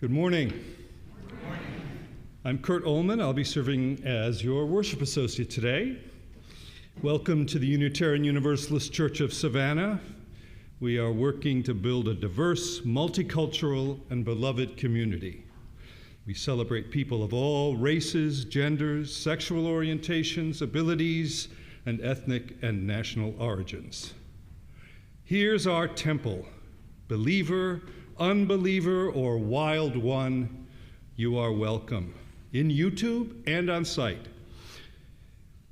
Good morning. Good morning. I'm Kurt Ullman. I'll be serving as your worship associate today. Welcome to the Unitarian Universalist Church of Savannah. We are working to build a diverse, multicultural, and beloved community. We celebrate people of all races, genders, sexual orientations, abilities, and ethnic and national origins. Here's our temple. Believer, unbeliever, or wild one, you are welcome, in YouTube and on site.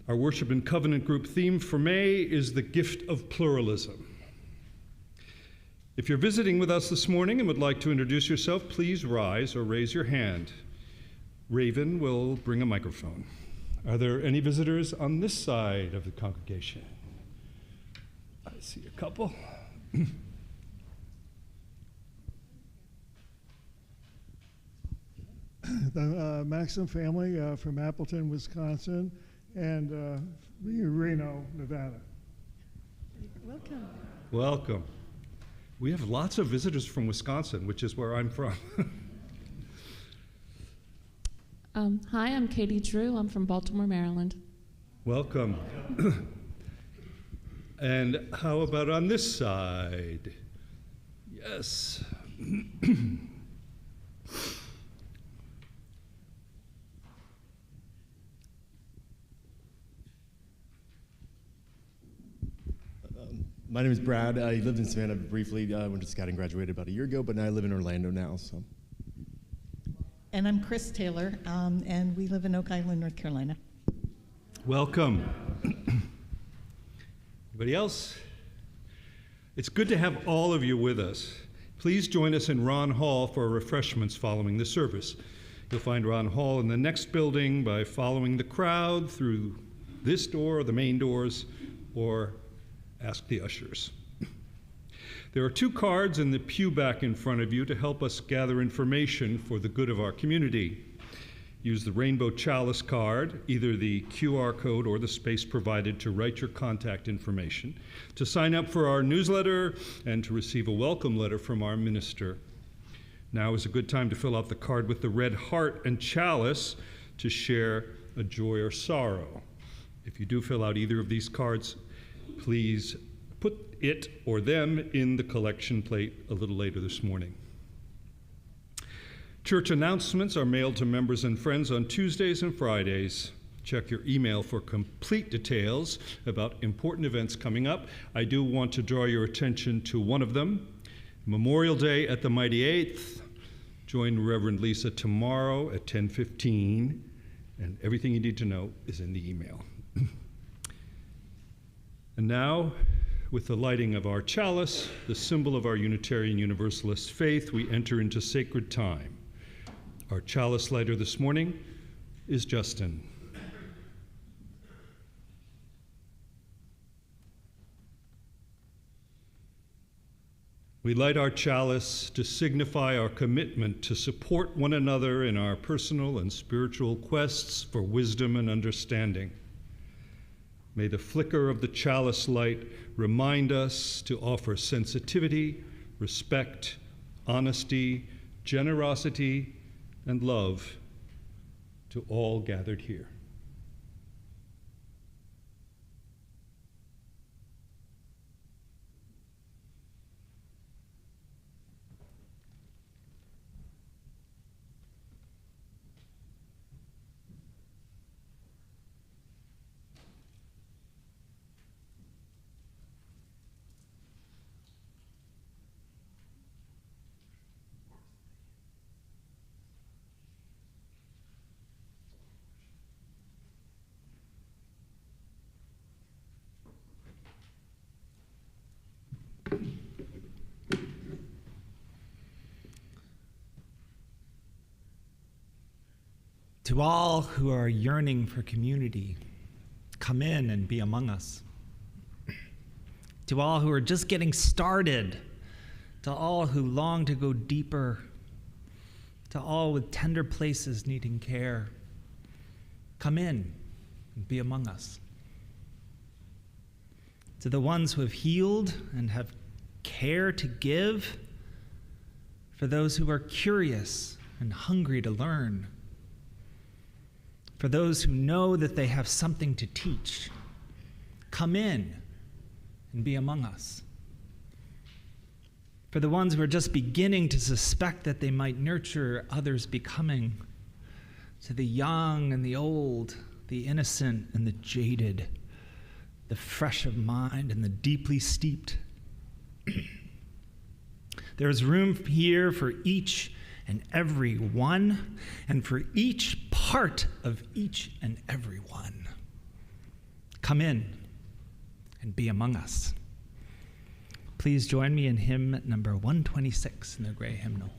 Our Worship and Covenant Group theme for May is the Gift of Pluralism. If you're visiting with us this morning and would like to introduce yourself, please rise or raise your hand. Raven will bring a microphone. Are there any visitors on this side of the congregation? I see a couple. The Maxim family from Appleton, Wisconsin, and Reno, Nevada. Welcome. Welcome. We have lots of visitors from Wisconsin, which is where I'm from. Hi, I'm Katie Drew. I'm from Baltimore, Maryland. Welcome. And how about on this side? Yes. My name is Brad. I lived in Savannah briefly. I went to Scouting, graduated about a year ago, but now I live in Orlando now. So. And I'm Chris Taylor, and we live in Oak Island, North Carolina. Welcome. Anybody else? It's good to have all of you with us. Please join us in Ron Hall for refreshments following the service. You'll find Ron Hall in the next building by following the crowd through this door or the main doors, or ask the ushers. There are 2 cards in the pew back in front of you to help us gather information for the good of our community. Use the Rainbow Chalice card, either the QR code or the space provided to write your contact information, to sign up for our newsletter and to receive a welcome letter from our minister. Now is a good time to fill out the card with the red heart and chalice to share a joy or sorrow. If you do fill out either of these cards, please put it or them in the collection plate a little later this morning. Church announcements are mailed to members and friends on Tuesdays and Fridays. Check your email for complete details about important events coming up. I do want to draw your attention to one of them, Memorial Day at the Mighty Eighth. Join Reverend Lisa tomorrow at 10:15, and everything you need to know is in the email. And now, with the lighting of our chalice, the symbol of our Unitarian Universalist faith, we enter into sacred time. Our chalice lighter this morning is Justin. We light our chalice to signify our commitment to support one another in our personal and spiritual quests for wisdom and understanding. May the flicker of the chalice light remind us to offer sensitivity, respect, honesty, generosity, and love to all gathered here. To all who are yearning for community, come in and be among us. To all who are just getting started, to all who long to go deeper, to all with tender places needing care, come in and be among us. To the ones who have healed and have care to give, for those who are curious and hungry to learn. For those who know that they have something to teach, come in and be among us. For the ones who are just beginning to suspect that they might nurture others becoming, to the young and the old, the innocent and the jaded, the fresh of mind and the deeply steeped. There is room here for each and every one, and for each part of each and every one. Come in and be among us. Please join me in hymn number 126 in the gray hymnal.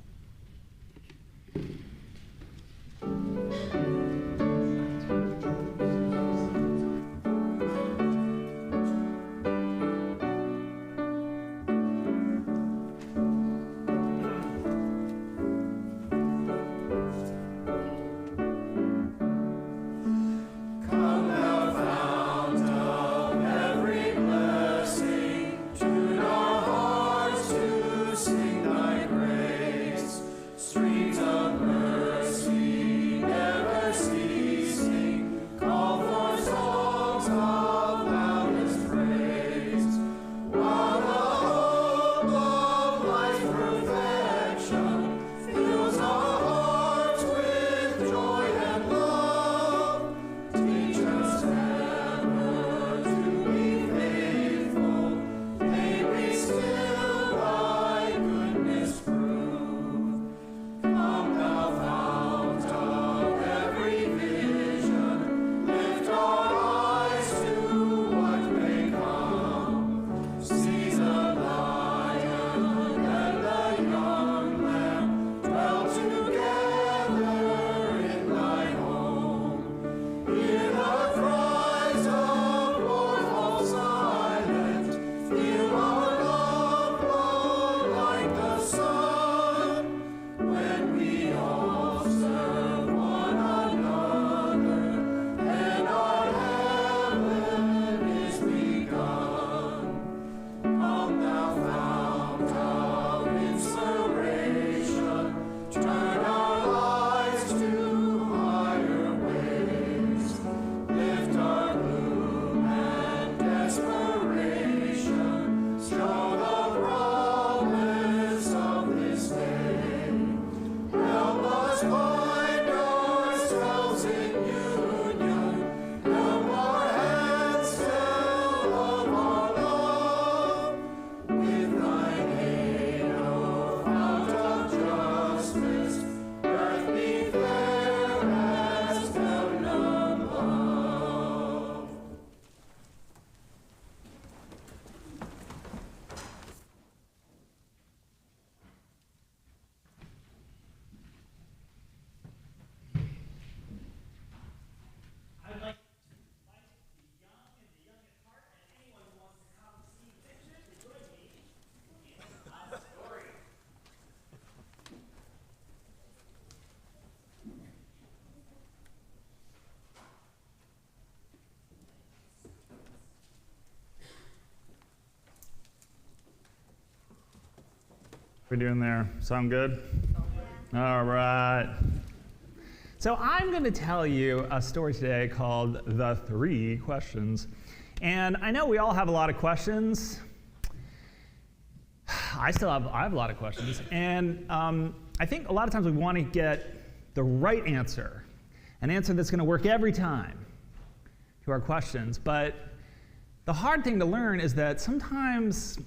We doing there? Sound good? All right. So I'm going to tell you a story today called The 3 Questions. And I know we all have a lot of questions. I have a lot of questions. And I think a lot of times we want to get the right answer, an answer that's going to work every time to our questions. But the hard thing to learn is that sometimes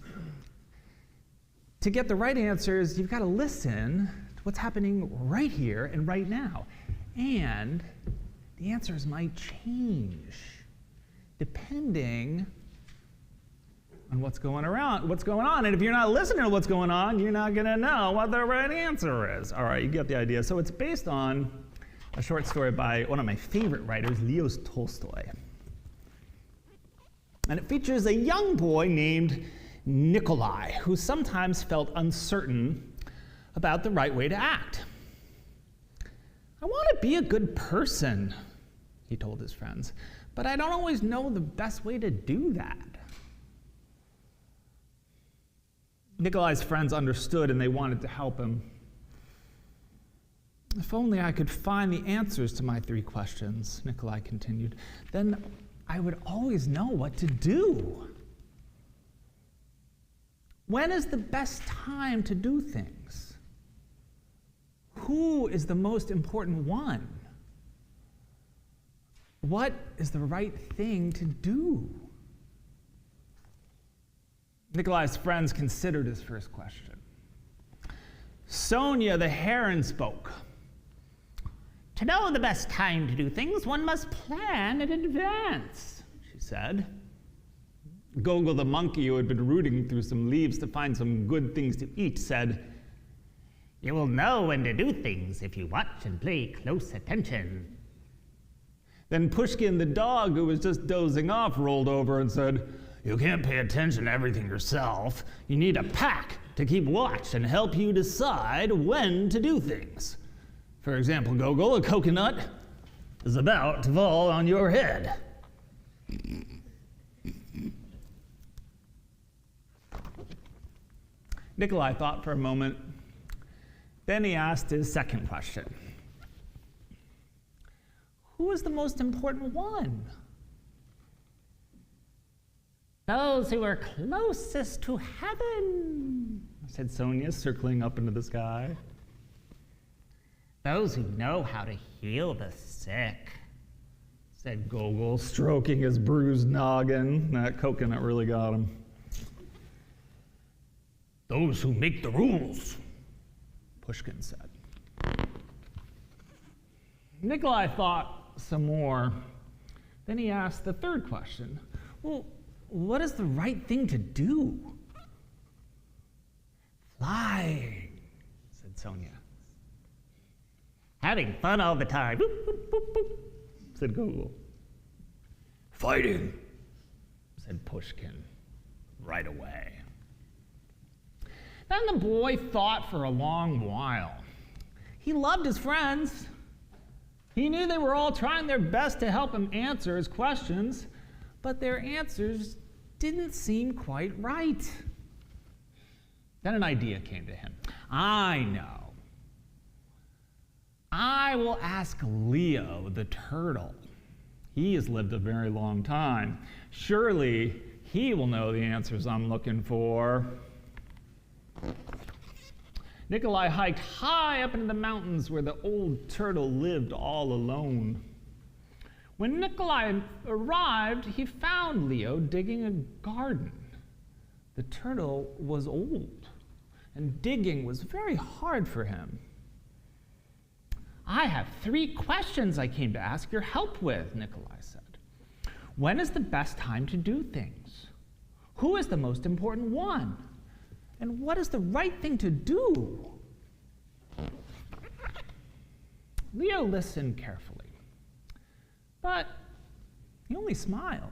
to get the right answers, you've got to listen to what's happening right here and right now. And the answers might change depending on what's going on. And if you're not listening to what's going on, you're not going to know what the right answer is. All right, you get the idea. So it's based on a short story by one of my favorite writers, Leo Tolstoy. And it features a young boy named Nikolai, who sometimes felt uncertain about the right way to act. I want to be a good person, he told his friends, but I don't always know the best way to do that. Nikolai's friends understood and they wanted to help him. If only I could find the answers to my 3 questions, Nikolai continued, then I would always know what to do. When is the best time to do things? Who is the most important one? What is the right thing to do? Nikolai's friends considered his first question. Sonia the heron spoke. To know the best time to do things, one must plan in advance, she said. Gogol the monkey, who had been rooting through some leaves to find some good things to eat, said, You will know when to do things if you watch and pay close attention. Then Pushkin the dog, who was just dozing off, rolled over and said, You can't pay attention to everything yourself. You need a pack to keep watch and help you decide when to do things. For example, Gogol, a coconut is about to fall on your head. Nikolai thought for a moment. Then he asked his second question. Who is the most important one? Those who are closest to heaven, said Sonia, circling up into the sky. Those who know how to heal the sick, said Gogol, stroking his bruised noggin. That coconut really got him. Those who make the rules, Pushkin said. Nikolai thought some more. Then he asked the third question. Well, what is the right thing to do? Flying, said Sonia. Having fun all the time, boop, boop, boop, boop, said Gogol. Fighting, said Pushkin, right away. Then the boy thought for a long while. He loved his friends. He knew they were all trying their best to help him answer his questions, but their answers didn't seem quite right. Then an idea came to him. I know. I will ask Leo the turtle. He has lived a very long time. Surely he will know the answers I'm looking for. Nikolai hiked high up into the mountains where the old turtle lived all alone. When Nikolai arrived, he found Leo digging a garden. The turtle was old, and digging was very hard for him. I have 3 questions I came to ask your help with, Nikolai said. When is the best time to do things? Who is the most important one? And what is the right thing to do? Leo listened carefully, but he only smiled.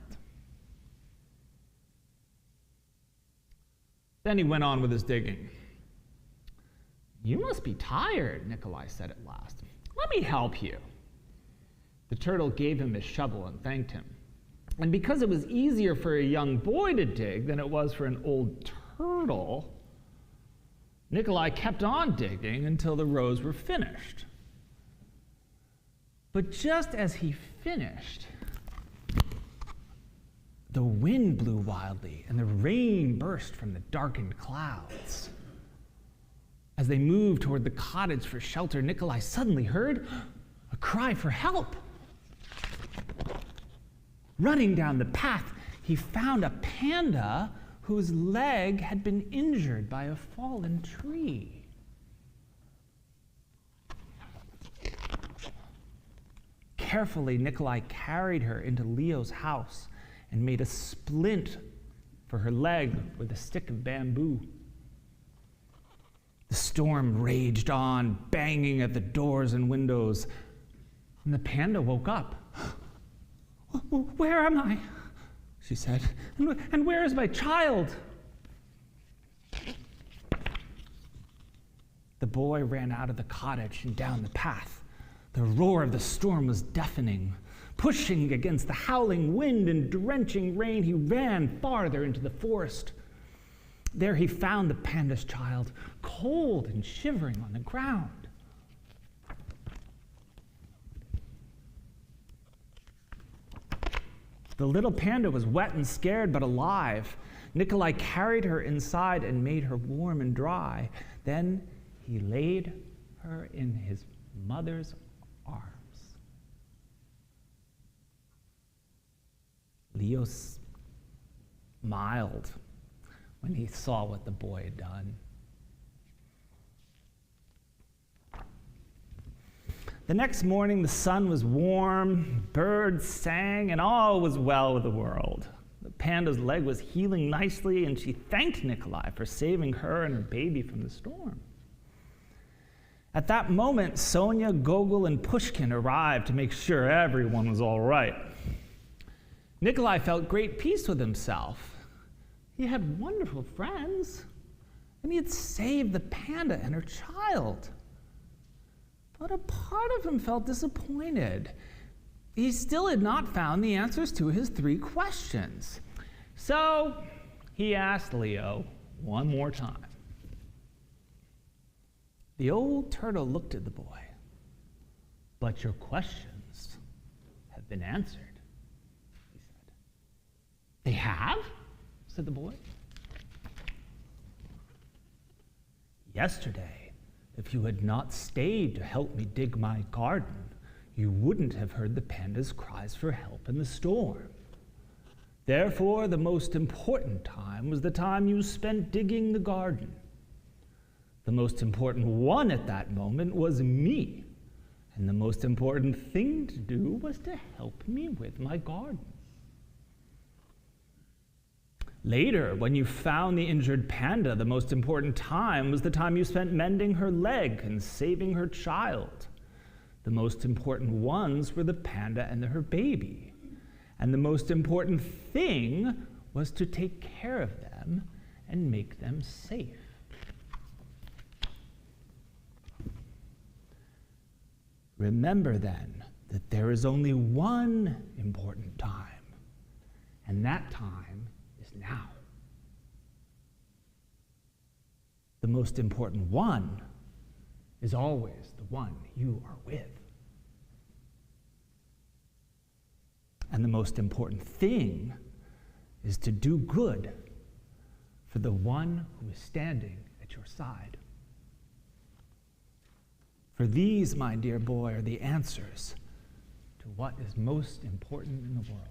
Then he went on with his digging. You must be tired, Nikolai said at last. Let me help you. The turtle gave him his shovel and thanked him. And because it was easier for a young boy to dig than it was for an old turtle, Nikolai kept on digging until the rows were finished. But just as he finished, the wind blew wildly and the rain burst from the darkened clouds. As they moved toward the cottage for shelter, Nikolai suddenly heard a cry for help. Running down the path, he found a panda whose leg had been injured by a fallen tree. Carefully, Nikolai carried her into Leo's house and made a splint for her leg with a stick of bamboo. The storm raged on, banging at the doors and windows, and the panda woke up. Where am I? She said, and where is my child? The boy ran out of the cottage and down the path. The roar of the storm was deafening. Pushing against the howling wind and drenching rain, he ran farther into the forest. There he found the panda's child, cold and shivering on the ground. The little panda was wet and scared, but alive. Nikolai carried her inside and made her warm and dry. Then he laid her in his mother's arms. Leo smiled when he saw what the boy had done. The next morning, the sun was warm, birds sang, and all was well with the world. The panda's leg was healing nicely, and she thanked Nikolai for saving her and her baby from the storm. At that moment, Sonia, Gogol, and Pushkin arrived to make sure everyone was all right. Nikolai felt great peace with himself. He had wonderful friends, and he had saved the panda and her child. But a part of him felt disappointed. He still had not found the answers to his 3 questions. So he asked Leo one more time. The old turtle looked at the boy. "But your questions have been answered," he said. "They have?" said the boy. "Yesterday, if you had not stayed to help me dig my garden, you wouldn't have heard the panda's cries for help in the storm. Therefore, the most important time was the time you spent digging the garden. The most important one at that moment was me, and the most important thing to do was to help me with my garden. Later, when you found the injured panda, the most important time was the time you spent mending her leg and saving her child. The most important ones were the panda and her baby. And the most important thing was to take care of them and make them safe. Remember then that there is only one important time, and that time is now. The most important one is always the one you are with. And the most important thing is to do good for the one who is standing at your side. For these, my dear boy, are the answers to what is most important in the world.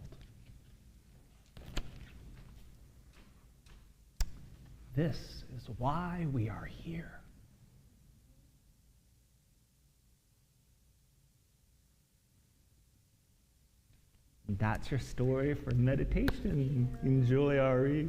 This is why we are here. And that's your story for meditation. Enjoy, Ari.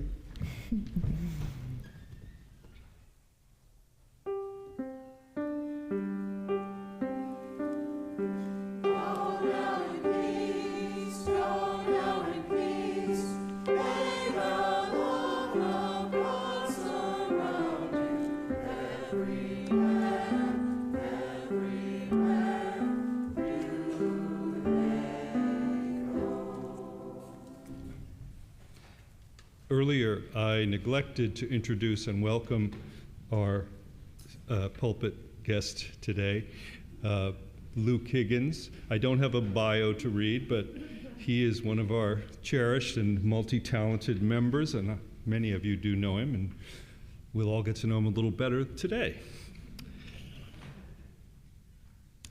Earlier, I neglected to introduce and welcome our pulpit guest today, Luke Higgins. I don't have a bio to read, but he is one of our cherished and multi-talented members, and many of you do know him, and we'll all get to know him a little better today.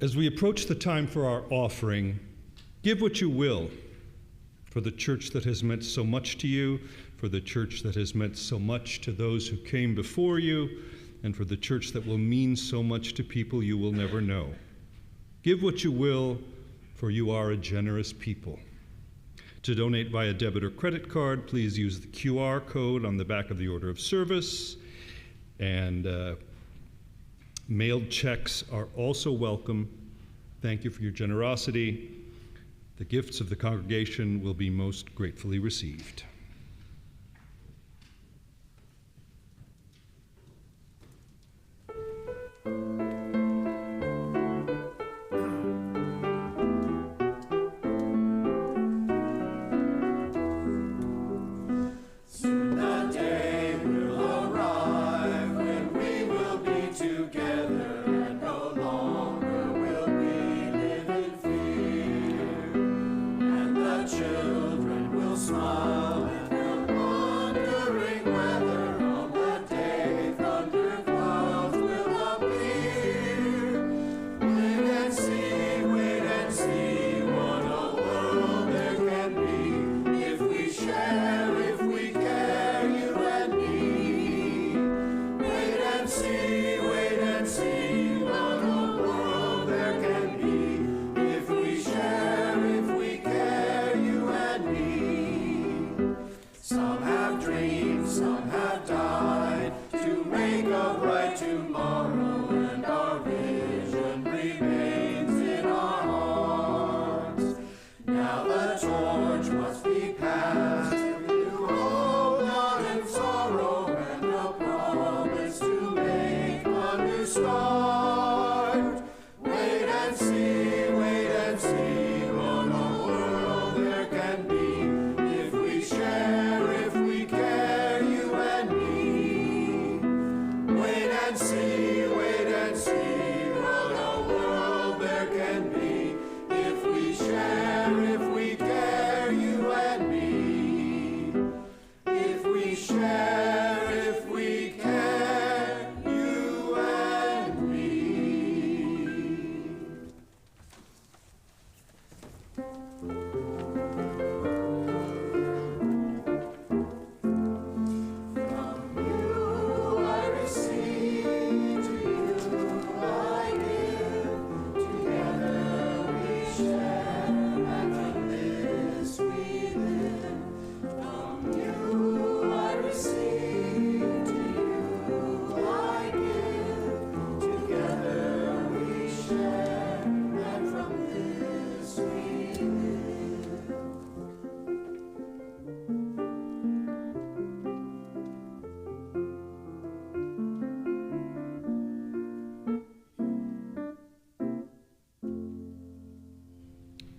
As we approach the time for our offering, give what you will for the church that has meant so much to you, for the church that has meant so much to those who came before you, and for the church that will mean so much to people you will never know. Give what you will, for you are a generous people. To donate via debit or credit card, please use the QR code on the back of the order of service, and mailed checks are also welcome. Thank you for your generosity. The gifts of the congregation will be most gratefully received. Children will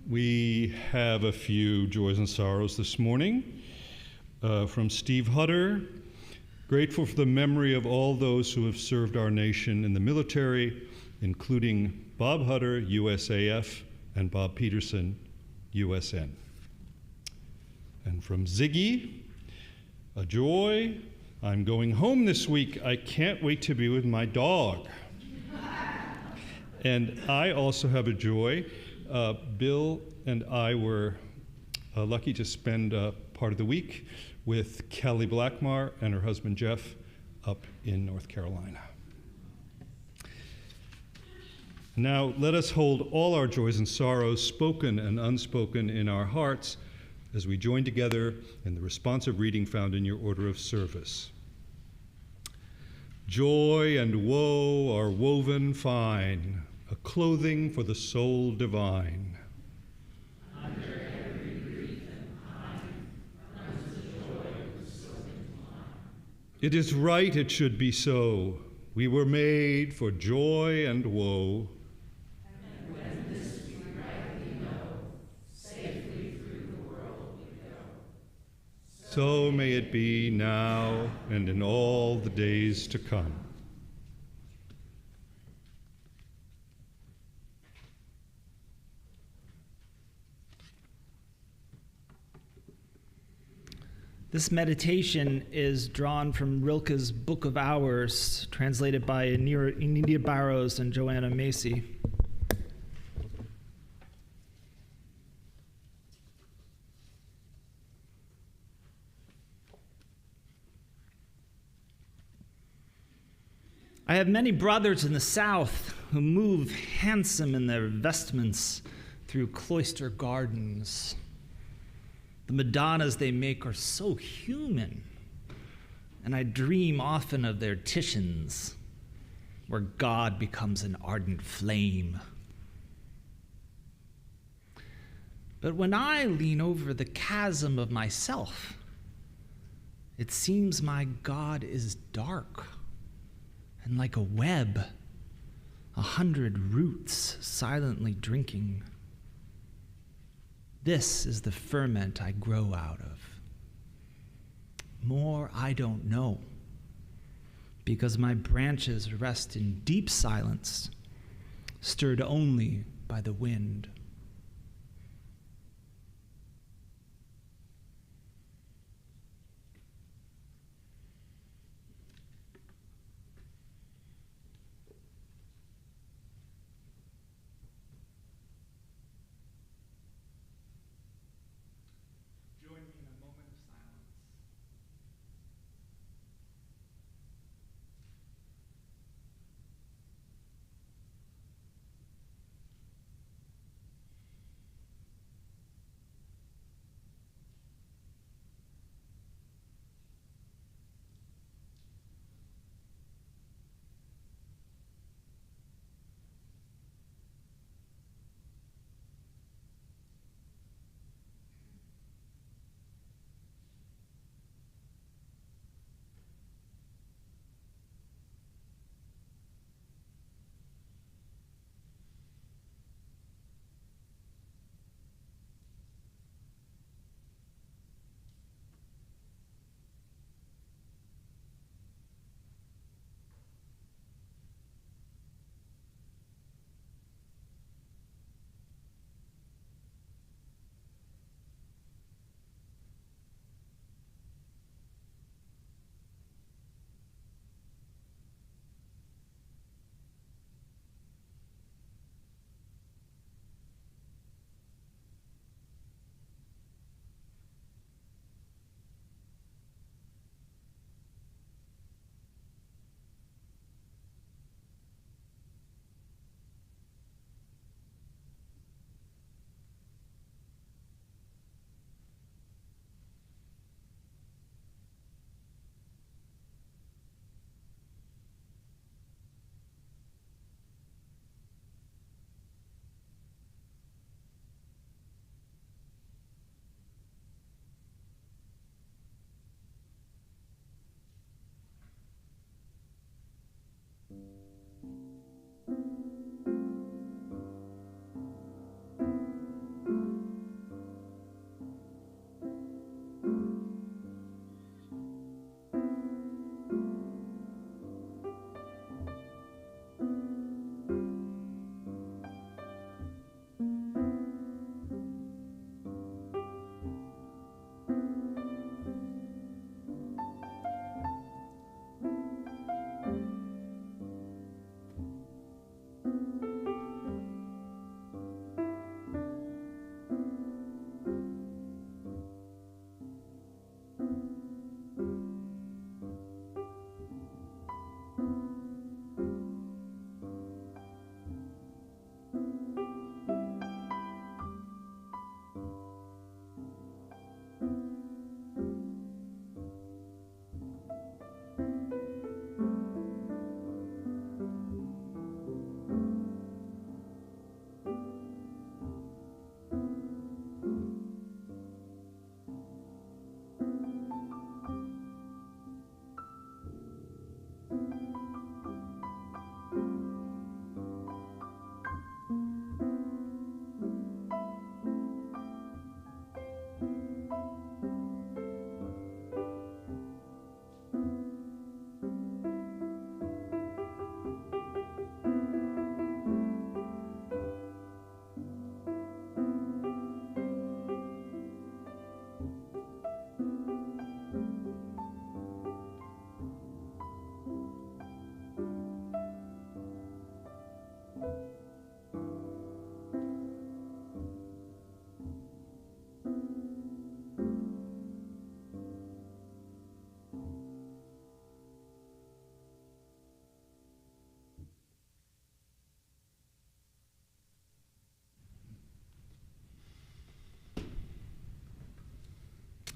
We have a few joys and sorrows this morning. From Steve Hutter, grateful for the memory of all those who have served our nation in the military, including Bob Hutter, USAF, and Bob Peterson, USN. And from Ziggy, a joy. I'm going home this week. I can't wait to be with my dog. And I also have a joy. Bill and I were lucky to spend part of the week with Kelly Blackmar and her husband Jeff up in North Carolina. Now let us hold all our joys and sorrows, spoken and unspoken, in our hearts as we join together in the responsive reading found in your order of service. Joy and woe are woven fine, a clothing for the soul divine. Under every grief and pine runs the joy of the silken line. It is right it should be so. We were made for joy and woe. And when this we rightly know, safely through the world we go. So may it be now and in all the days to come. This meditation is drawn from Rilke's Book of Hours, translated by Anita Barrows and Joanna Macy. I have many brothers in the South who move handsome in their vestments through cloister gardens. The Madonnas they make are so human, and I dream often of their Titians, where God becomes an ardent flame. But when I lean over the chasm of myself, it seems my God is dark and like a web, 100 roots silently drinking. This is the ferment I grow out of. More I don't know, because my branches rest in deep silence, stirred only by the wind.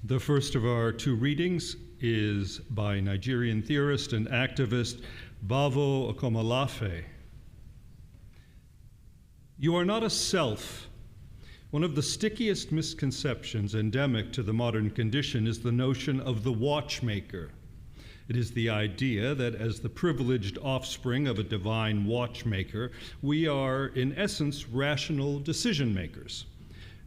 The first of our two readings is by Nigerian theorist and activist Bavo Akomolafe. You are not a self. One of the stickiest misconceptions endemic to the modern condition is the notion of the watchmaker. It is the idea that as the privileged offspring of a divine watchmaker, we are, in essence, rational decision makers.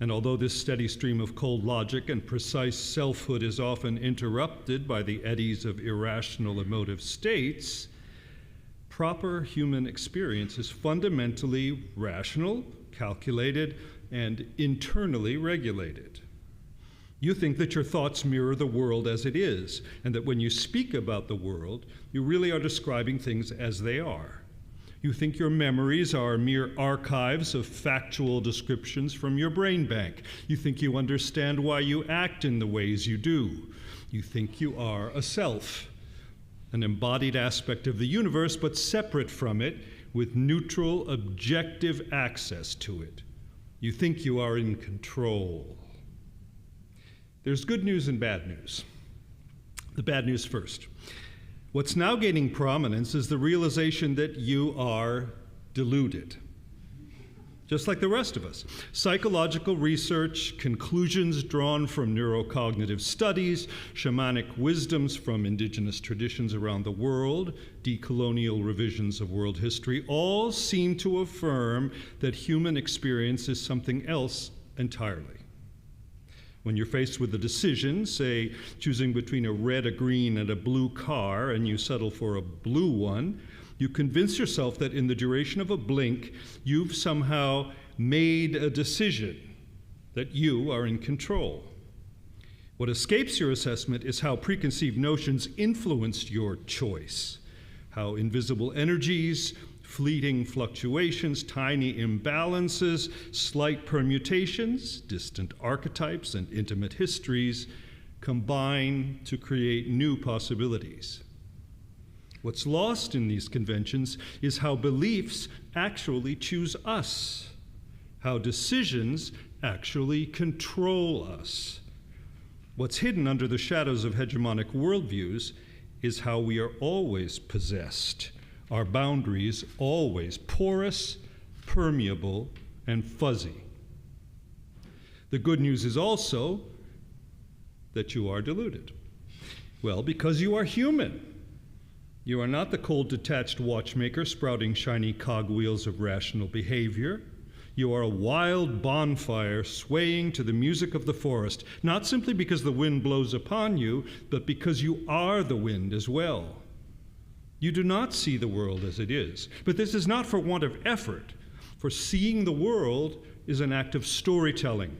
And although this steady stream of cold logic and precise selfhood is often interrupted by the eddies of irrational emotive states, proper human experience is fundamentally rational, calculated, and internally regulated. You think that your thoughts mirror the world as it is, and that when you speak about the world, you really are describing things as they are. You think your memories are mere archives of factual descriptions from your brain bank. You think you understand why you act in the ways you do. You think you are a self, an embodied aspect of the universe, but separate from it, with neutral, objective access to it. You think you are in control. There's good news and bad news. The bad news first. What's now gaining prominence is the realization that you are deluded, just like the rest of us. Psychological research, conclusions drawn from neurocognitive studies, shamanic wisdoms from indigenous traditions around the world, decolonial revisions of world history, all seem to affirm that human experience is something else entirely. When you're faced with a decision, say choosing between a red, a green, and a blue car, and you settle for a blue one, you convince yourself that in the duration of a blink, you've somehow made a decision, that you are in control. What escapes your assessment is how preconceived notions influenced your choice, how invisible energies, fleeting fluctuations, tiny imbalances, slight permutations, distant archetypes, and intimate histories combine to create new possibilities. What's lost in these conventions is how beliefs actually choose us, how decisions actually control us. What's hidden under the shadows of hegemonic worldviews is how we are always possessed, our boundaries always porous, permeable, and fuzzy. The good news is also that you are deluded. Well, because you are human. You are not the cold, detached watchmaker sprouting shiny cogwheels of rational behavior. You are a wild bonfire swaying to the music of the forest, not simply because the wind blows upon you, but because you are the wind as well. You do not see the world as it is, but this is not for want of effort, for seeing the world is an act of storytelling,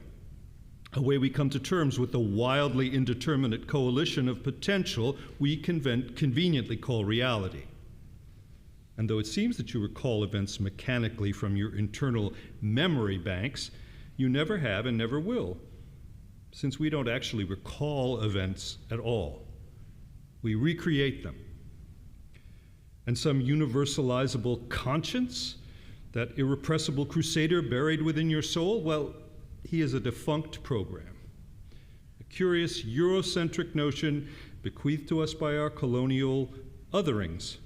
a way we come to terms with the wildly indeterminate coalition of potential we conveniently call reality. And though it seems that you recall events mechanically from your internal memory banks, you never have and never will, since we don't actually recall events at all. We recreate them. And some universalizable conscience, that irrepressible crusader buried within your soul, well, he is a defunct program. A curious Eurocentric notion bequeathed to us by our colonial otherings.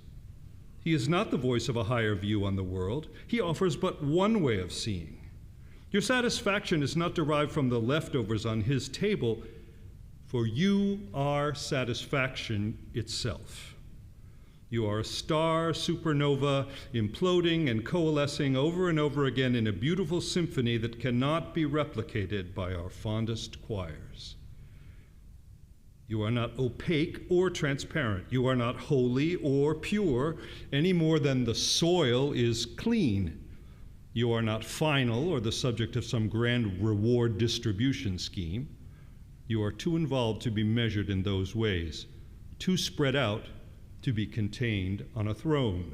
He is not the voice of a higher view on the world. He offers but one way of seeing. Your satisfaction is not derived from the leftovers on his table, for you are satisfaction itself. You are a star supernova imploding and coalescing over and over again in a beautiful symphony that cannot be replicated by our fondest choirs. You are not opaque or transparent. You are not holy or pure any more than the soil is clean. You are not final or the subject of some grand reward distribution scheme. You are too involved to be measured in those ways, too spread out to be contained on a throne.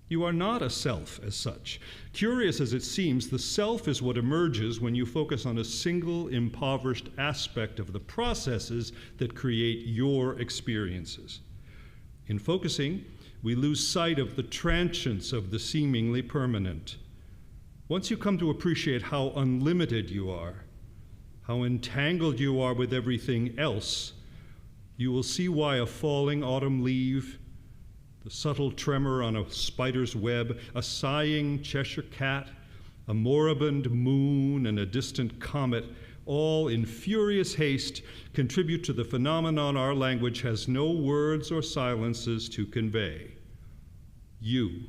You are not a self as such. Curious as it seems, the self is what emerges when you focus on a single impoverished aspect of the processes that create your experiences. In focusing, we lose sight of the transience of the seemingly permanent. Once you come to appreciate how unlimited you are, how entangled you are with everything else, you will see why a falling autumn leaf, the subtle tremor on a spider's web, a sighing Cheshire cat, a moribund moon, and a distant comet, all in furious haste, contribute to the phenomenon our language has no words or silences to convey. You.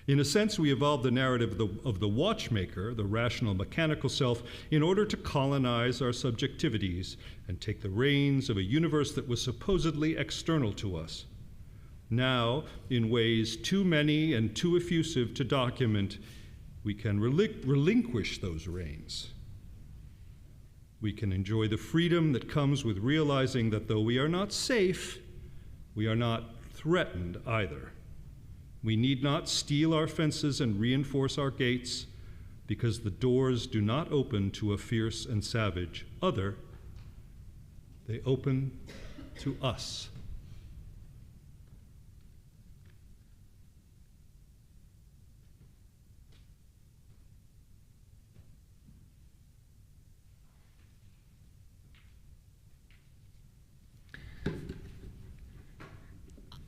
In a sense, we evolved the narrative of the watchmaker, the rational mechanical self, in order to colonize our subjectivities and take the reins of a universe that was supposedly external to us. Now, in ways too many and too effusive to document, we can relinquish those reins. We can enjoy the freedom that comes with realizing that though we are not safe, we are not threatened either. We need not steel our fences and reinforce our gates, because the doors do not open to a fierce and savage other. They open to us.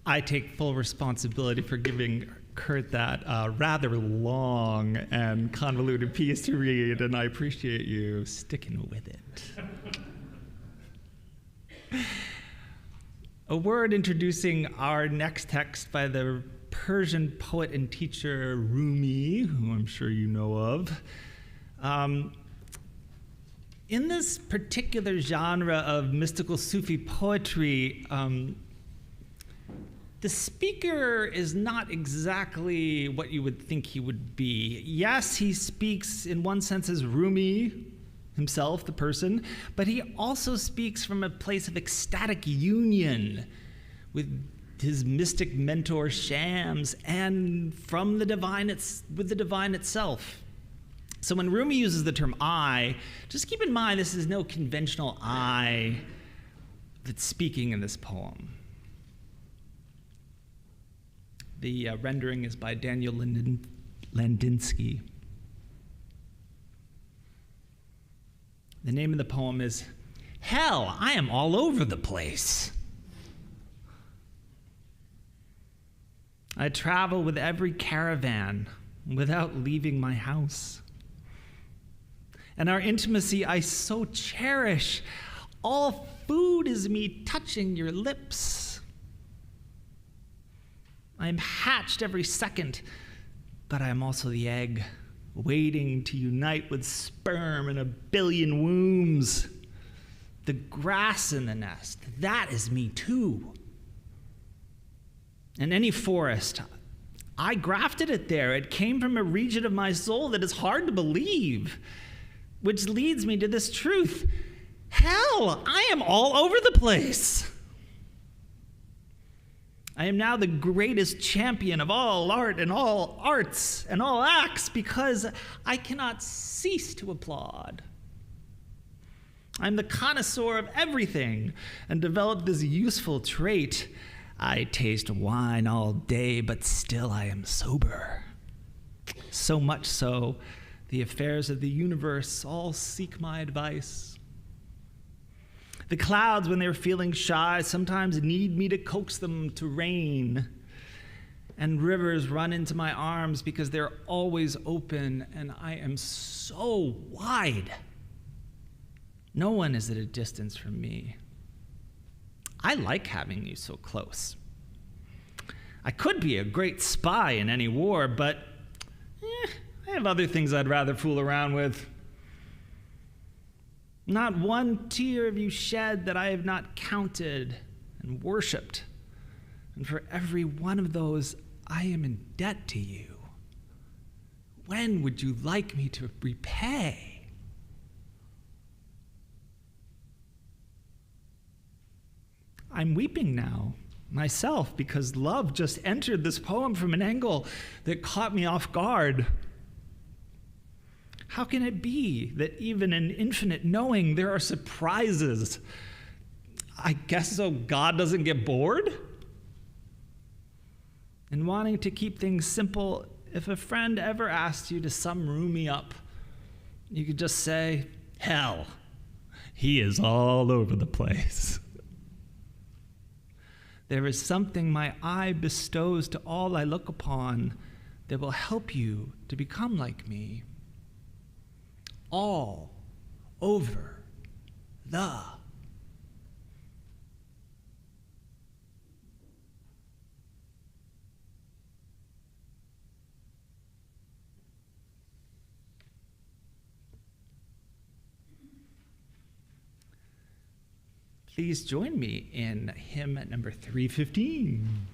I take full responsibility for giving Kurt that rather long and convoluted piece to read, and I appreciate you sticking with it. A word introducing our next text by the Persian poet and teacher Rumi, who I'm sure you know of. In this particular genre of mystical Sufi poetry, the speaker is not exactly what you would think he would be. Yes, he speaks in one sense as Rumi himself, the person, but he also speaks from a place of ecstatic union with his mystic mentor Shams and from the divine with the divine itself. So when Rumi uses the term I, just keep in mind this is no conventional I that's speaking in this poem. The rendering is by Daniel Landinsky. The name of the poem is Hell, I Am All Over the Place. I travel with every caravan without leaving my house. And our intimacy I so cherish. All food is me touching your lips. I am hatched every second, but I am also the egg, waiting to unite with sperm in a billion wombs. The grass in the nest, that is me too. In any forest, I grafted it there. It came from a region of my soul that is hard to believe, which leads me to this truth. Hell, I am all over the place. I am now the greatest champion of all art and all arts and all acts because I cannot cease to applaud. I'm the connoisseur of everything and developed this useful trait. I taste wine all day, but still I am sober. So much so, the affairs of the universe all seek my advice. The clouds, when they're feeling shy, sometimes need me to coax them to rain. And rivers run into my arms because they're always open, and I am so wide. No one is at a distance from me. I like having you so close. I could be a great spy in any war, but I have other things I'd rather fool around with. Not one tear have you shed that I have not counted and worshipped. And for every one of those, I am in debt to you. When would you like me to repay? I'm weeping now, myself, because love just entered this poem from an angle that caught me off guard. How can it be that even in infinite knowing there are surprises? I guess so God doesn't get bored? In wanting to keep things simple, if a friend ever asked you to sum Rumi up, you could just say, Hell, he is all over the place. There is something my eye bestows to all I look upon that will help you to become like me. All over the. Please join me in hymn number 315.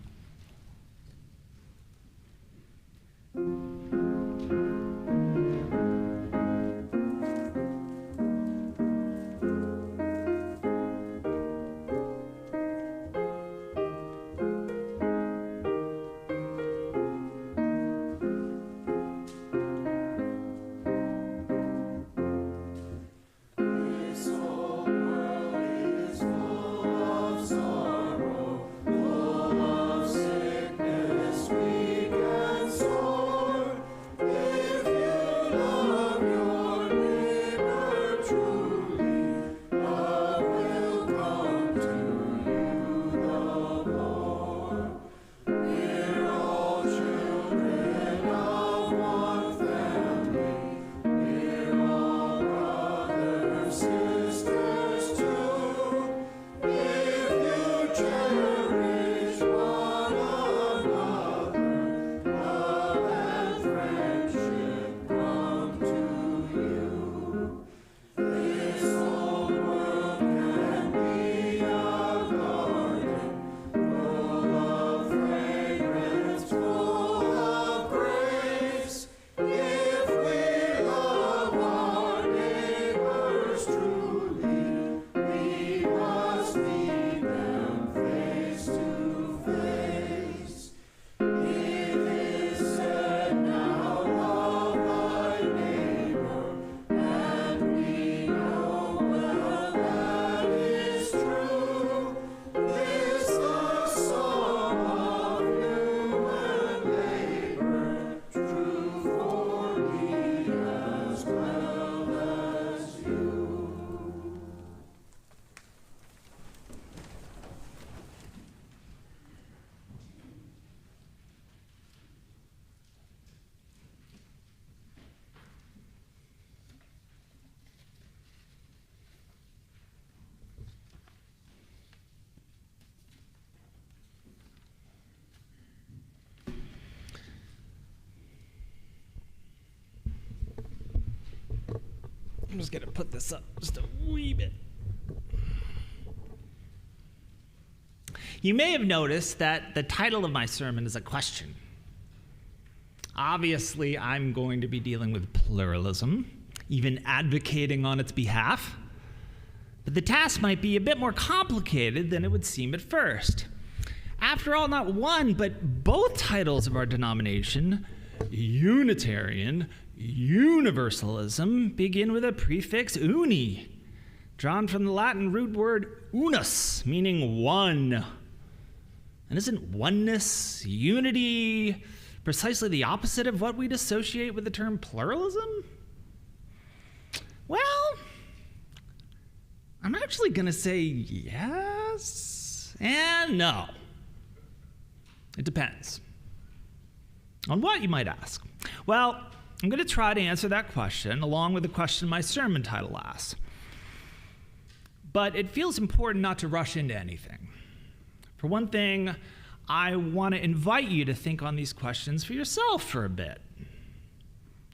I'm just going to put this up just a wee bit. You may have noticed that the title of my sermon is a question. Obviously, I'm going to be dealing with pluralism, even advocating on its behalf. But the task might be a bit more complicated than it would seem at first. After all, not one, but both titles of our denomination, Unitarian Universalism, begin with a prefix uni, drawn from the Latin root word unus, meaning one. And isn't oneness, unity, precisely the opposite of what we'd associate with the term pluralism? Well, I'm actually going to say yes and no. It depends. On what, you might ask? Well, I'm going to try to answer that question along with the question my sermon title asks. But it feels important not to rush into anything. For one thing, I want to invite you to think on these questions for yourself for a bit,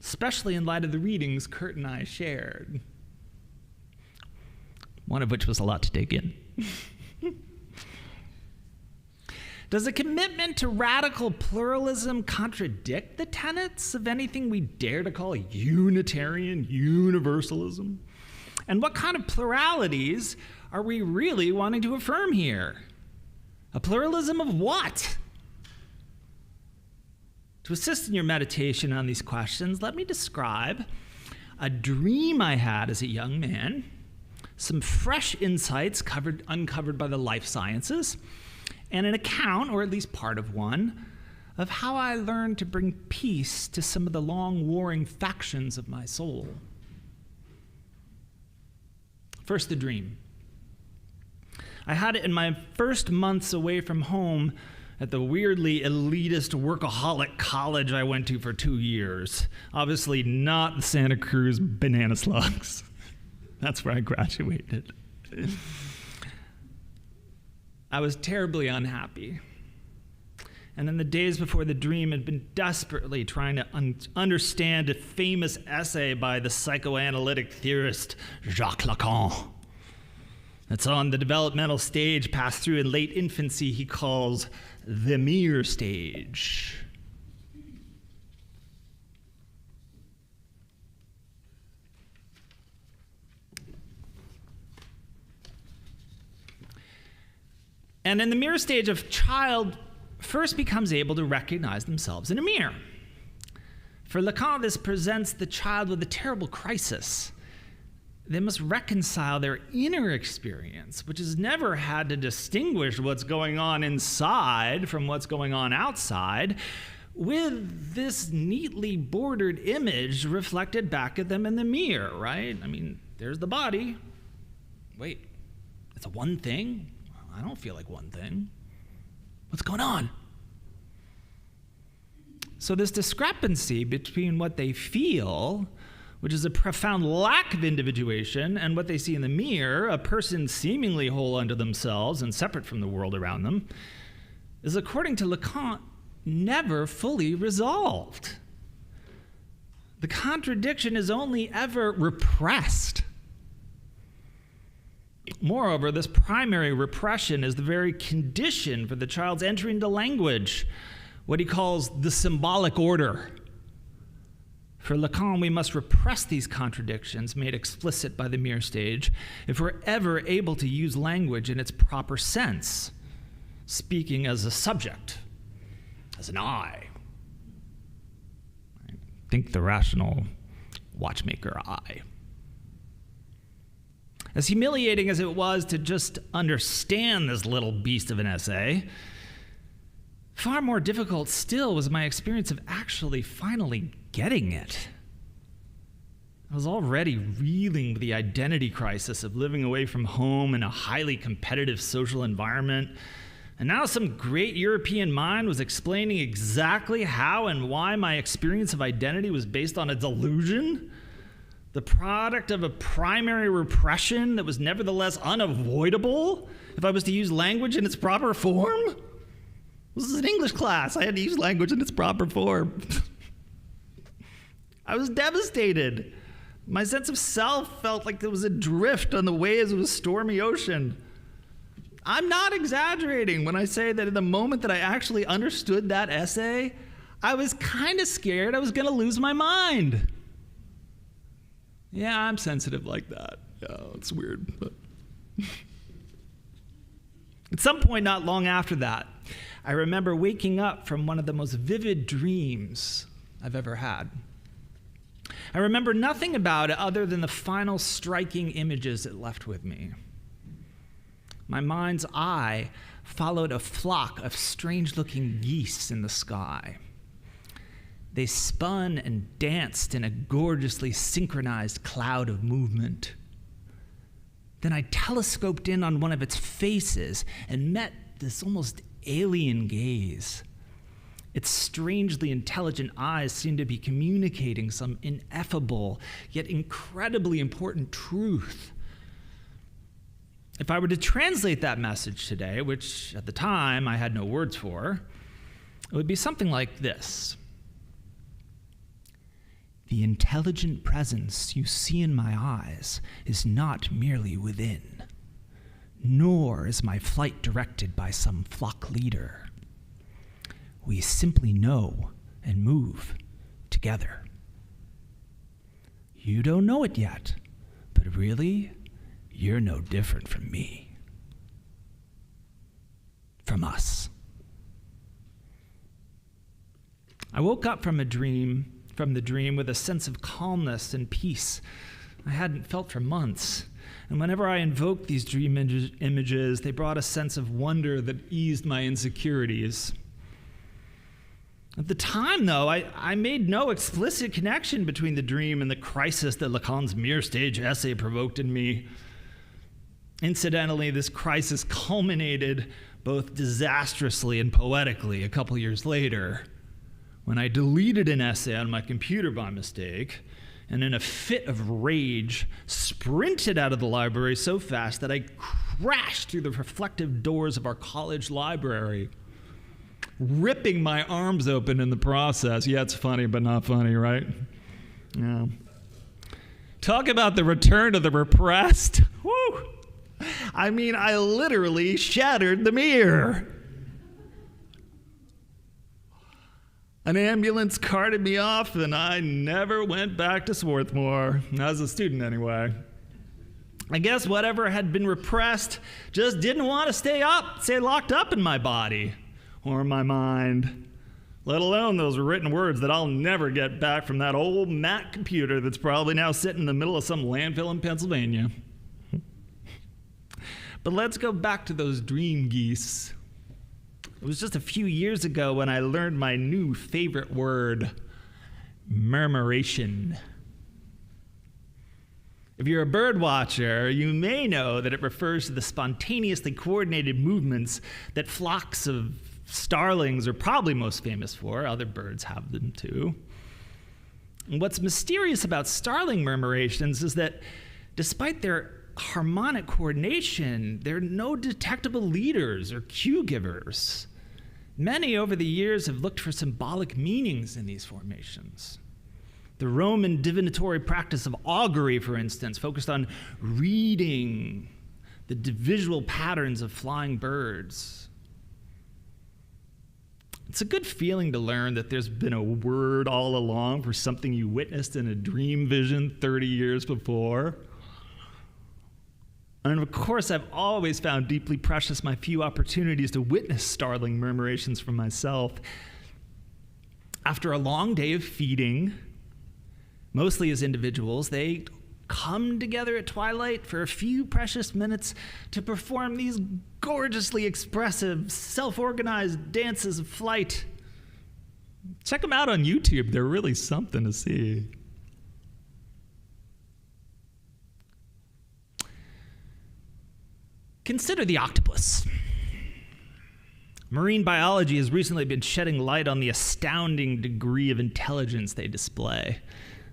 especially in light of the readings Kurt and I shared, one of which was a lot to take in. Does a commitment to radical pluralism contradict the tenets of anything we dare to call Unitarian Universalism? And what kind of pluralities are we really wanting to affirm here? A pluralism of what? To assist in your meditation on these questions, let me describe a dream I had as a young man, some fresh insights uncovered by the life sciences, and an account, or at least part of one, of how I learned to bring peace to some of the long warring factions of my soul. First, the dream. I had it in my first months away from home at the weirdly elitist workaholic college I went to for 2 years. Obviously not the Santa Cruz Banana Slugs. That's where I graduated. I was terribly unhappy. And in the days before the dream, had been desperately trying to understand a famous essay by the psychoanalytic theorist Jacques Lacan. It's on the developmental stage passed through in late infancy he calls the mirror stage. And in the mirror stage, a child first becomes able to recognize themselves in a mirror. For Lacan, this presents the child with a terrible crisis. They must reconcile their inner experience, which has never had to distinguish what's going on inside from what's going on outside, with this neatly bordered image reflected back at them in the mirror, right? I mean, there's the body. Wait, it's a one thing? I don't feel like one thing. What's going on? So this discrepancy between what they feel, which is a profound lack of individuation, and what they see in the mirror, a person seemingly whole unto themselves and separate from the world around them, is, according to Lacan, never fully resolved. The contradiction is only ever repressed. Moreover, this primary repression is the very condition for the child's entry into language, what he calls the symbolic order. For Lacan, we must repress these contradictions made explicit by the mirror stage if we're ever able to use language in its proper sense, speaking as a subject, as an I. Think the rational watchmaker I. As humiliating as it was to just understand this little beast of an essay, far more difficult still was my experience of actually finally getting it. I was already reeling with the identity crisis of living away from home in a highly competitive social environment, and now some great European mind was explaining exactly how and why my experience of identity was based on a delusion, the product of a primary repression that was nevertheless unavoidable if I was to use language in its proper form. This is an English class. I had to use language in its proper form. I was devastated. My sense of self felt like there was adrift on the waves of a stormy ocean. I'm not exaggerating when I say that in the moment that I actually understood that essay, I was kind of scared I was going to lose my mind. Yeah, I'm sensitive like that. Yeah, it's weird. But at some point not long after that, I remember waking up from one of the most vivid dreams I've ever had. I remember nothing about it other than the final striking images it left with me. My mind's eye followed a flock of strange-looking geese in the sky. They spun and danced in a gorgeously synchronized cloud of movement. Then I telescoped in on one of its faces and met this almost alien gaze. Its strangely intelligent eyes seemed to be communicating some ineffable yet incredibly important truth. If I were to translate that message today, which at the time I had no words for, it would be something like this. The intelligent presence you see in my eyes is not merely within, nor is my flight directed by some flock leader. We simply know and move together. You don't know it yet, but really, you're no different from me. From us. I woke up from the dream with a sense of calmness and peace I hadn't felt for months. And whenever I invoked these dream images, they brought a sense of wonder that eased my insecurities. At the time, though, I made no explicit connection between the dream and the crisis that Lacan's mirror stage essay provoked in me. Incidentally, this crisis culminated both disastrously and poetically a couple years later when I deleted an essay on my computer by mistake and in a fit of rage sprinted out of the library so fast that I crashed through the reflective doors of our college library, ripping my arms open in the process. Yeah, it's funny, but not funny, right? Yeah. Talk about the return of the repressed. Woo! I mean, I literally shattered the mirror. An ambulance carted me off, and I never went back to Swarthmore, as a student anyway. I guess whatever had been repressed just didn't want to stay locked up in my body or my mind, let alone those written words that I'll never get back from that old Mac computer that's probably now sitting in the middle of some landfill in Pennsylvania. But let's go back to those dream geese. It was just a few years ago when I learned my new favorite word, murmuration. If you're a bird watcher, you may know that it refers to the spontaneously coordinated movements that flocks of starlings are probably most famous for. Other birds have them too. And what's mysterious about starling murmurations is that despite their harmonic coordination, there are no detectable leaders or cue givers. Many over the years have looked for symbolic meanings in these formations. The Roman divinatory practice of augury, for instance, focused on reading the visual patterns of flying birds. It's a good feeling to learn that there's been a word all along for something you witnessed in a dream vision 30 years before. And of course, I've always found deeply precious my few opportunities to witness starling murmurations for myself. After a long day of feeding, mostly as individuals, they come together at twilight for a few precious minutes to perform these gorgeously expressive, self-organized dances of flight. Check them out on YouTube. They're really something to see. Consider the octopus. Marine biology has recently been shedding light on the astounding degree of intelligence they display.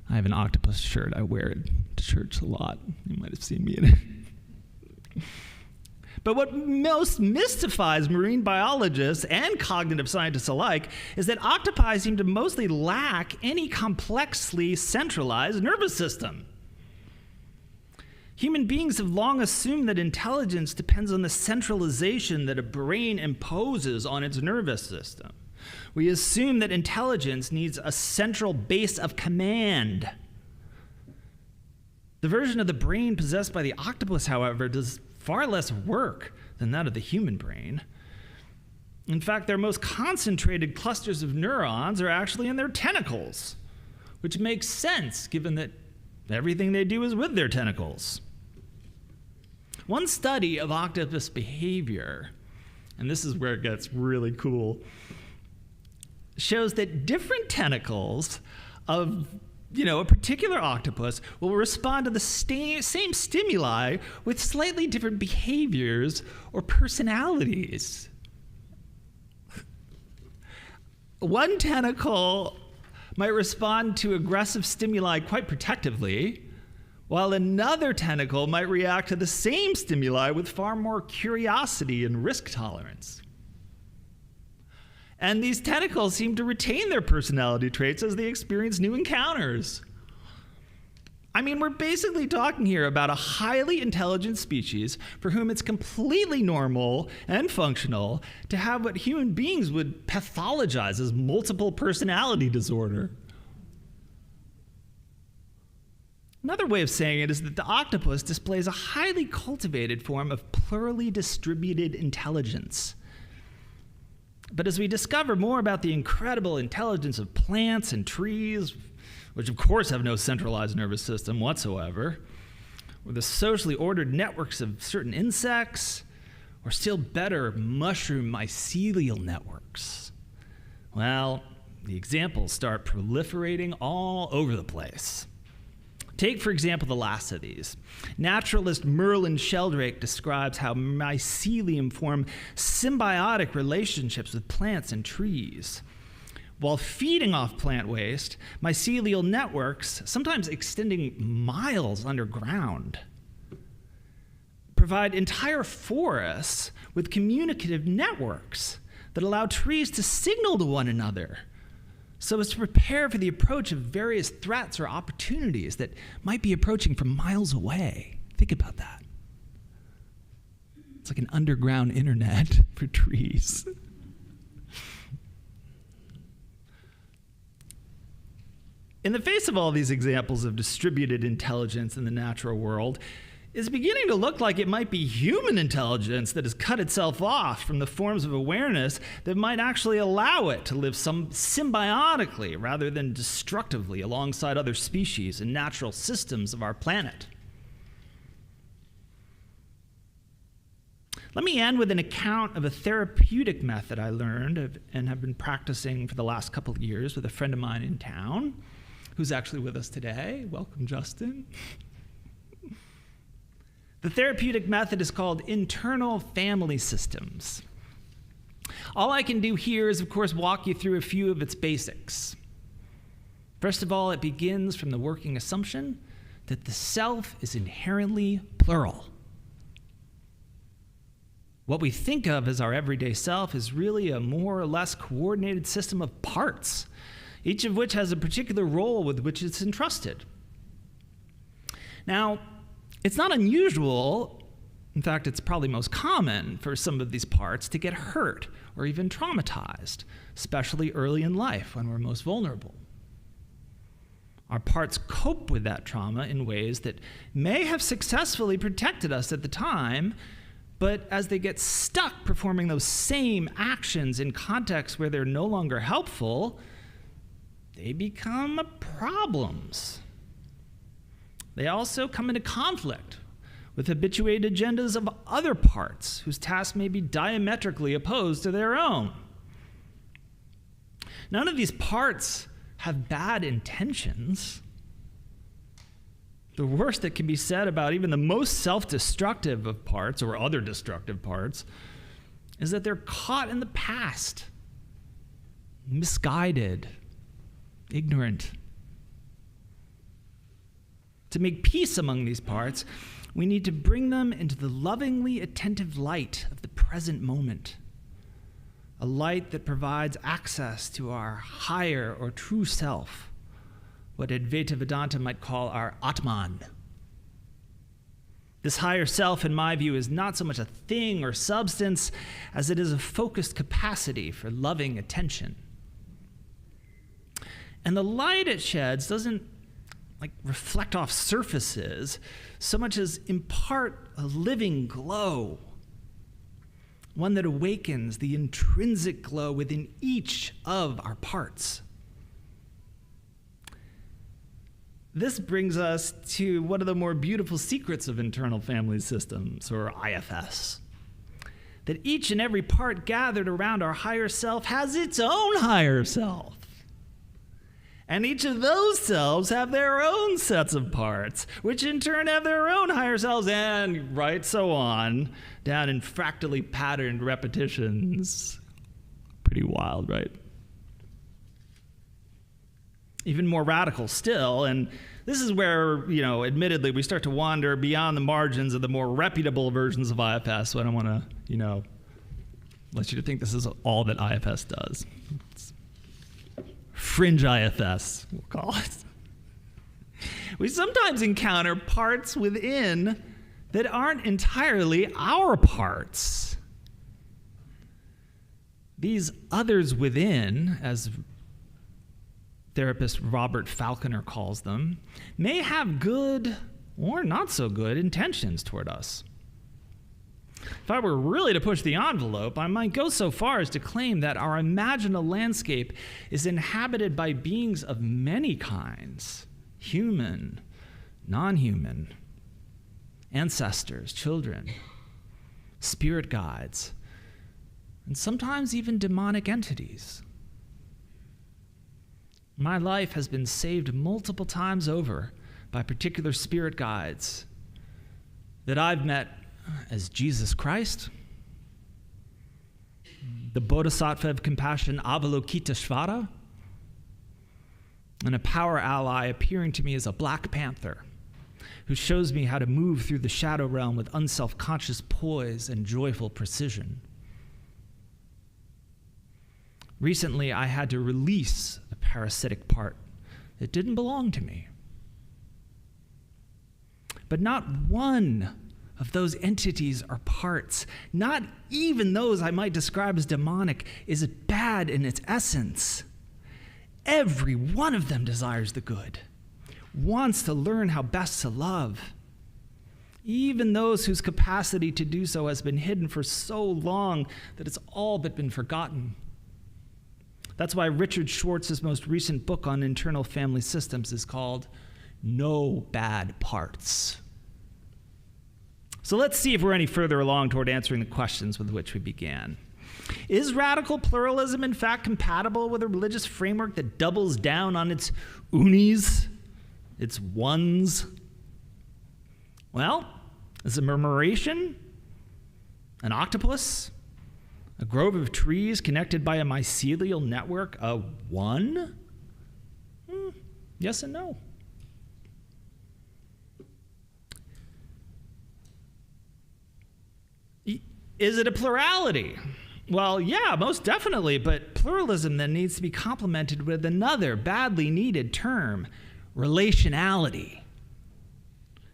I have an octopus shirt. I wear it to church a lot. You might have seen me in it. But what most mystifies marine biologists and cognitive scientists alike is that octopi seem to mostly lack any complexly centralized nervous system. Human beings have long assumed that intelligence depends on the centralization that a brain imposes on its nervous system. We assume that intelligence needs a central base of command. The version of the brain possessed by the octopus, however, does far less work than that of the human brain. In fact, their most concentrated clusters of neurons are actually in their tentacles, which makes sense given that everything they do is with their tentacles. One study of octopus behavior, and this is where it gets really cool, shows that different tentacles of a particular octopus will respond to the same stimuli with slightly different behaviors or personalities. One tentacle might respond to aggressive stimuli quite protectively, while another tentacle might react to the same stimuli with far more curiosity and risk tolerance. And these tentacles seem to retain their personality traits as they experience new encounters. I mean, we're basically talking here about a highly intelligent species for whom it's completely normal and functional to have what human beings would pathologize as multiple personality disorder. Another way of saying it is that the octopus displays a highly cultivated form of plurally distributed intelligence. But as we discover more about the incredible intelligence of plants and trees, which of course have no centralized nervous system whatsoever, or the socially ordered networks of certain insects, or still better, mushroom mycelial networks, well, the examples start proliferating all over the place. Take, for example, the last of these. Naturalist Merlin Sheldrake describes how mycelium form symbiotic relationships with plants and trees. While feeding off plant waste, mycelial networks, sometimes extending miles underground, provide entire forests with communicative networks that allow trees to signal to one another so as to prepare for the approach of various threats or opportunities that might be approaching from miles away. Think about that. It's like an underground internet for trees. In the face of all these examples of distributed intelligence in the natural world, it's beginning to look like it might be human intelligence that has cut itself off from the forms of awareness that might actually allow it to live symbiotically rather than destructively alongside other species and natural systems of our planet. Let me end with an account of a therapeutic method I learned and have been practicing for the last couple of years with a friend of mine in town who's actually with us today. Welcome, Justin. The therapeutic method is called internal family systems. All I can do here is, of course, walk you through a few of its basics. First of all, it begins from the working assumption that the self is inherently plural. What we think of as our everyday self is really a more or less coordinated system of parts, each of which has a particular role with which it's entrusted. Now, it's not unusual, in fact, it's probably most common for some of these parts to get hurt or even traumatized, especially early in life when we're most vulnerable. Our parts cope with that trauma in ways that may have successfully protected us at the time, but as they get stuck performing those same actions in contexts where they're no longer helpful, they become problems. They also come into conflict with habituated agendas of other parts whose tasks may be diametrically opposed to their own. None of these parts have bad intentions. The worst that can be said about even the most self-destructive of parts or other destructive parts is that they're caught in the past, misguided, ignorant. To make peace among these parts, we need to bring them into the lovingly attentive light of the present moment, a light that provides access to our higher or true self, what Advaita Vedanta might call our Atman. This higher self, in my view, is not so much a thing or substance as it is a focused capacity for loving attention. And the light it sheds doesn't reflect off surfaces so much as impart a living glow, one that awakens the intrinsic glow within each of our parts. This brings us to one of the more beautiful secrets of internal family systems, or IFS, that each and every part gathered around our higher self has its own higher self. And each of those selves have their own sets of parts, which in turn have their own higher selves, and right so on, down in fractally patterned repetitions. Pretty wild, right? Even more radical still, and this is where, admittedly, we start to wander beyond the margins of the more reputable versions of IFS, so I don't want to, let you to think this is all that IFS does. It's fringe IFS, we'll call it. We sometimes encounter parts within that aren't entirely our parts. These others within, as therapist Robert Falconer calls them, may have good or not so good intentions toward us. If I were really to push the envelope, I might go so far as to claim that our imaginal landscape is inhabited by beings of many kinds: human, non-human, ancestors, children, spirit guides, and sometimes even demonic entities. My life has been saved multiple times over by particular spirit guides that I've met as Jesus Christ, the Bodhisattva of compassion Avalokiteshvara, and a power ally appearing to me as a Black Panther who shows me how to move through the shadow realm with unself-conscious poise and joyful precision. Recently, I had to release a parasitic part that didn't belong to me. But not one of those entities or parts, not even those I might describe as demonic, is bad in its essence. Every one of them desires the good, wants to learn how best to love. Even those whose capacity to do so has been hidden for so long that it's all but been forgotten. That's why Richard Schwartz's most recent book on internal family systems is called No Bad Parts. So let's see if we're any further along toward answering the questions with which we began. Is radical pluralism, in fact, compatible with a religious framework that doubles down on its unis, its ones? Well, is a murmuration, an octopus, a grove of trees connected by a mycelial network a one? Yes and no. Is it a plurality? Well, yeah, most definitely, but pluralism then needs to be complemented with another badly needed term, relationality.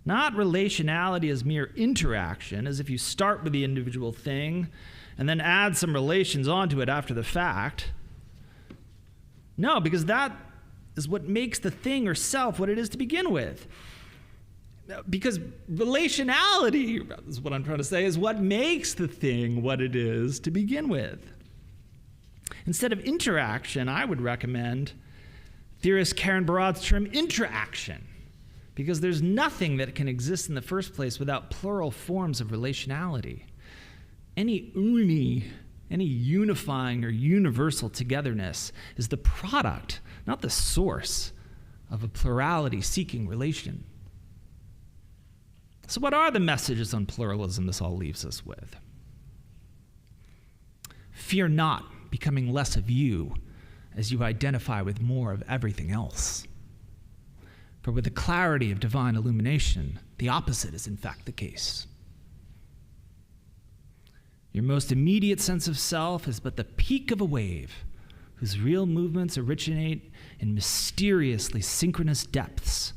Not relationality as mere interaction, as if you start with the individual thing and then add some relations onto it after the fact. No, because that is what makes the thing or self what it is to begin with. Because relationality, is what I'm trying to say, is what makes the thing what it is to begin with. Instead of interaction, I would recommend theorist Karen Barad's term interaction, because there's nothing that can exist in the first place without plural forms of relationality. Any uni, any unifying or universal togetherness is the product, not the source, of a plurality-seeking relation. So what are the messages on pluralism this all leaves us with? Fear not becoming less of you as you identify with more of everything else. For with the clarity of divine illumination, the opposite is in fact the case. Your most immediate sense of self is but the peak of a wave whose real movements originate in mysteriously synchronous depths,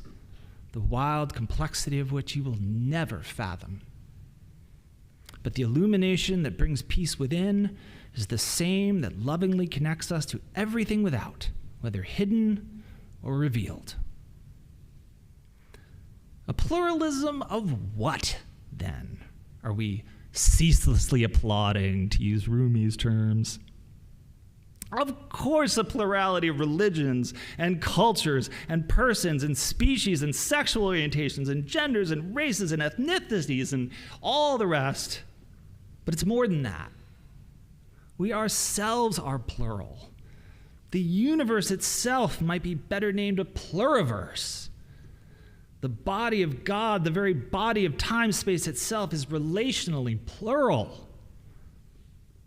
the wild complexity of which you will never fathom. But the illumination that brings peace within is the same that lovingly connects us to everything without, whether hidden or revealed. A pluralism of what, then, are we ceaselessly applauding, to use Rumi's terms? Of course, a plurality of religions and cultures and persons and species and sexual orientations and genders and races and ethnicities and all the rest. But it's more than that. We ourselves are plural. The universe itself might be better named a pluriverse. The body of God, the very body of time-space itself, is relationally plural.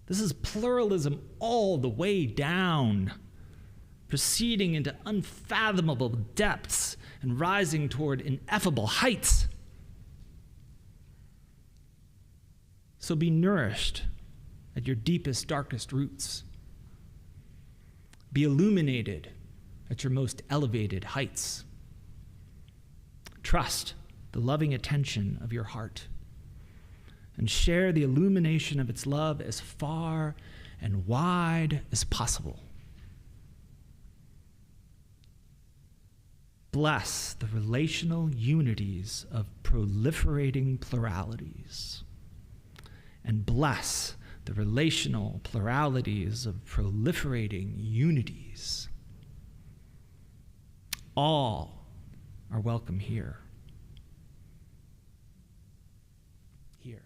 This is pluralism all the way down, proceeding into unfathomable depths and rising toward ineffable heights. So be nourished at your deepest, darkest roots. Be illuminated at your most elevated heights. Trust the loving attention of your heart, and share the illumination of its love as far and wide as possible. Bless the relational unities of proliferating pluralities, and bless the relational pluralities of proliferating unities. All are welcome here. Here.